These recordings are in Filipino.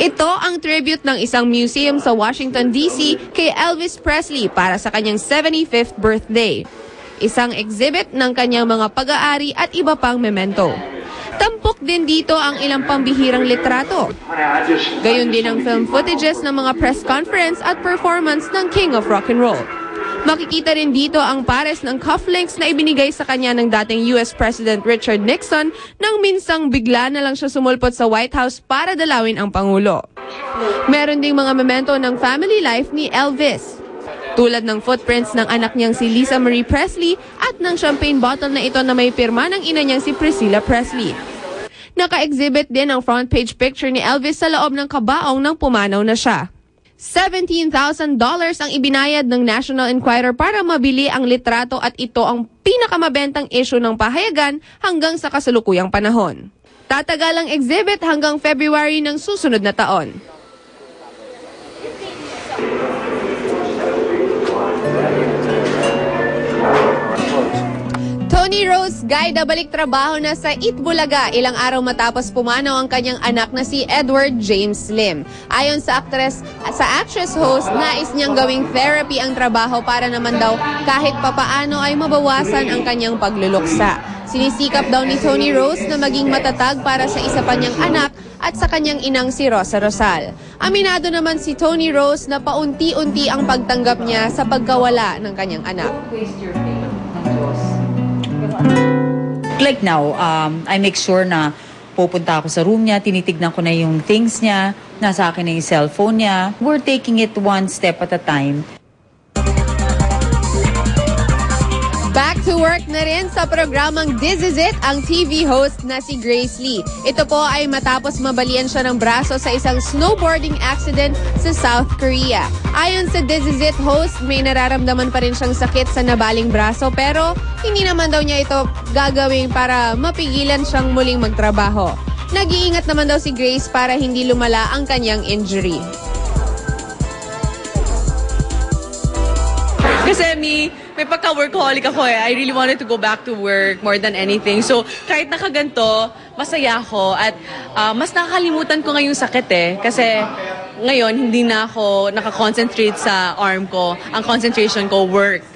Ito ang tribute ng isang museum sa Washington, D.C. kay Elvis Presley para sa kanyang 75th birthday. Isang exhibit ng kanyang mga pag-aari at iba pang memento. Tampok din dito ang ilang pambihirang litrato. Gayon din ang film footages ng mga press conference at performance ng King of Rock and Roll. Makikita rin dito ang pares ng cufflinks na ibinigay sa kanya ng dating US President Richard Nixon nang minsang bigla na lang siya sumulpot sa White House para dalawin ang Pangulo. Meron ding mga memento ng family life ni Elvis, tulad ng footprints ng anak niyang si Lisa Marie Presley at ng champagne bottle na ito na may pirma ng ina niyang si Priscilla Presley. Naka-exhibit din ang front page picture ni Elvis sa loob ng kabaong nang pumanaw na siya. $17,000 ang ibinayad ng National Enquirer para mabili ang litrato at ito ang pinakamabentang issue ng pahayagan hanggang sa kasalukuyang panahon. Tatagal ang exhibit hanggang February ng susunod na taon. Tony Rose Gaida balik trabaho na sa Itbulaga ilang araw matapos pumanaw ang kanyang anak na si Edward James Lim. Ayon sa actress host, nais niyang gawing therapy ang trabaho para naman daw kahit papaano ay mabawasan ang kanyang pagluluksa. Sinisikap daw ni Tony Rose na maging matatag para sa isa pa niyang anak at sa kanyang inang si Rosa Rosal. Aminado naman si Tony Rose na paunti-unti ang pagtanggap niya sa pagkawala ng kanyang anak. Like now, I make sure na pupunta ako sa room niya, tinitignan ko na yung things niya, nasa akin na yung cellphone niya. We're taking it one step at a time. Back to work na rin sa programang This Is It ang TV host na si Grace Lee. Ito po ay matapos mabalian siya ng braso sa isang snowboarding accident sa South Korea. Ayon sa This Is It host, may nararamdaman pa rin siyang sakit sa nabaling braso pero hindi naman daw niya ito gagawin para mapigilan siyang muling magtrabaho. Nag-iingat naman daw si Grace para hindi lumala ang kanyang injury. Kasi may pagka-workaholic ako eh. I really wanted to go back to work more than anything. So, kahit nakaganto, masaya ako. At mas nakakalimutan ko ngayong sakit eh. Kasi ngayon, hindi na ako nakakoncentrate sa arm ko. Ang concentration ko, work.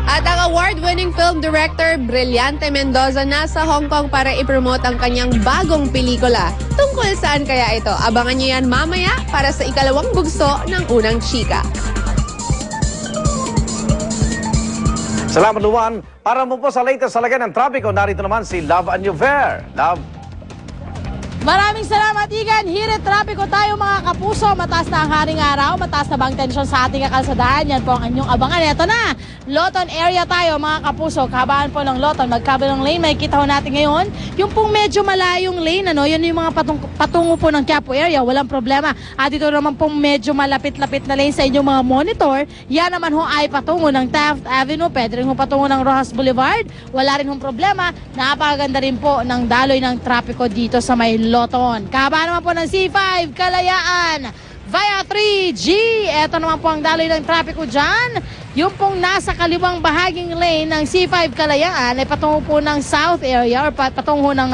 At ang award-winning film director, Brillante Mendoza, nasa Hong Kong para ipromote ang kanyang bagong pelikula. Tungkol saan kaya ito? Abangan niyo yan mamaya para sa ikalawang bugso ng Unang Chika. Salamat, Luan. Para mo po sa latest sa lagay ng trapiko, narito naman si Love Anyover. Love. Maraming salamat, Igan. Hirit trapiko tayo mga kapuso. Mataas na ang haring araw, mataas na bang tensyon sa ating kakalsadahan. Yan po ang inyong abangan. Ito na, Loton area tayo mga kapuso. Kahabaan po ng Loton, magkabilang lane. Makikita ho natin ngayon, yung pong medyo malayong lane, yun yung mga patungo po ng Quiapo area. Walang problema. At dito naman pong medyo malapit-lapit na lane sa inyong mga monitor. Yan naman ho ay patungo ng Taft Avenue. Pwede rin ho patungo ng Rojas Boulevard. Wala rin hong problema. Napakaganda rin po ng daloy ng trapiko dito sa may Loton. Kahabaan naman po ng C5, Kalayaan, via 3G. Ito naman po ang daloy ng trapiko dyan. Yung pong nasa kaliwang bahaging lane ng C5 Kalayaan ay patungo po ng South area or patungo ng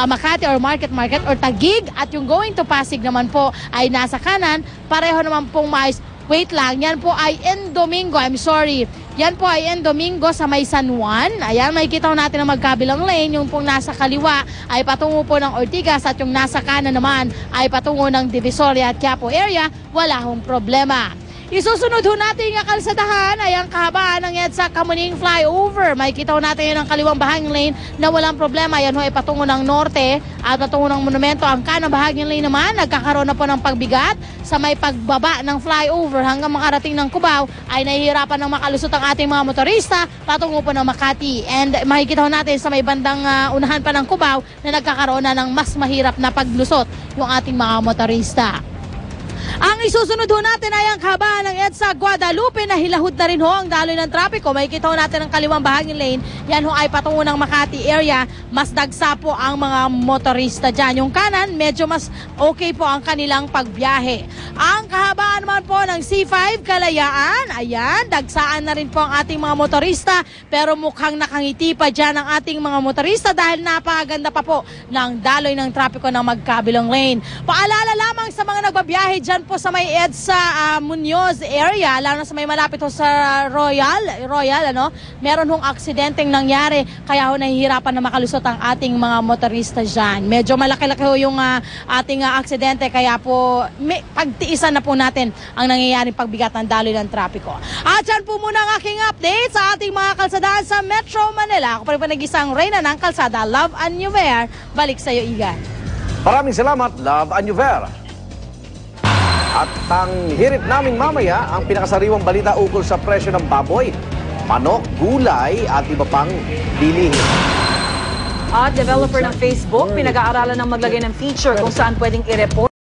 Makati or Market or Taguig. At yung going to Pasig naman po ay nasa kanan. Pareho naman pong mais. Wait lang, yan po ay Domingo. I'm sorry. Yan po ay Domingo sa may San Juan. Ayan, makikita ko natin ang magkabilang lane. Yung pong nasa kaliwa ay patungo po ng Ortigas at yung nasa kanan naman ay patungo ng Divisoria at Quiapo area. Wala hong problema. Isusunod ho natin ang kalsadahan ay ang kahabaan ng EDSA Kamuning Flyover. Makikita ho natin yun ang kaliwang bahaging lane na walang problema. Yan ho ay patungo ng norte at patungo ng monumento. Ang kanang bahaging lane naman, nagkakaroon na po ng pagbigat sa may pagbaba ng flyover hanggang makarating ng Cubao ay nahihirapan ng makalusot ang ating mga motorista patungo po ng Makati. And makikita ho natin sa may bandang unahan pa ng Cubao na nagkakaroon na ng mas mahirap na paglusot yung ating mga motorista. Ang isusunod ho natin ay ang kahabaan ng EDSA Guadalupe na hilahod na rin ho ang daloy ng trapiko. Makikita ho natin ang kaliwang bahaging lane. Yan ho ay patungo ng Makati area. Mas dagsa po ang mga motorista dyan. Yung kanan, medyo mas okay po ang kanilang pagbiyahe. Ang kahabaan naman po ng C5 Kalayaan, ayan, dagsaan na rin po ang ating mga motorista. Pero mukhang nakangiti pa dyan ang ating mga motorista dahil napakaganda pa po ng daloy ng trapiko ng magkabilang lane. Paalala lamang sa mga nagbabiyahe dyan po sa may EDSA Muñoz area, lalo na sa may malapit ho sa Royal, ano, meron hong aksidenteng nangyari, kaya ho nahihirapan na makalusot ang ating mga motorista dyan. Medyo malaki-laki ho yung ating aksidente, kaya po pagtiisan na po natin ang nangyayaring pagbigat ng daloy ng trapiko. At dyan po muna ang aking update sa ating mga kalsadaan sa Metro Manila. Ako pa rin po nag-isang reyna ng kalsada, Love Annuver. Balik sa iyo, Igan. Maraming salamat, Love Annuver. At ang hirit namin mamaya, ang pinakasariwang balita ukol sa presyo ng baboy, manok, gulay at iba pang bilihin. At developer ng Facebook, pinag-aaralan ng maglagay ng feature kung saan pwedeng i-report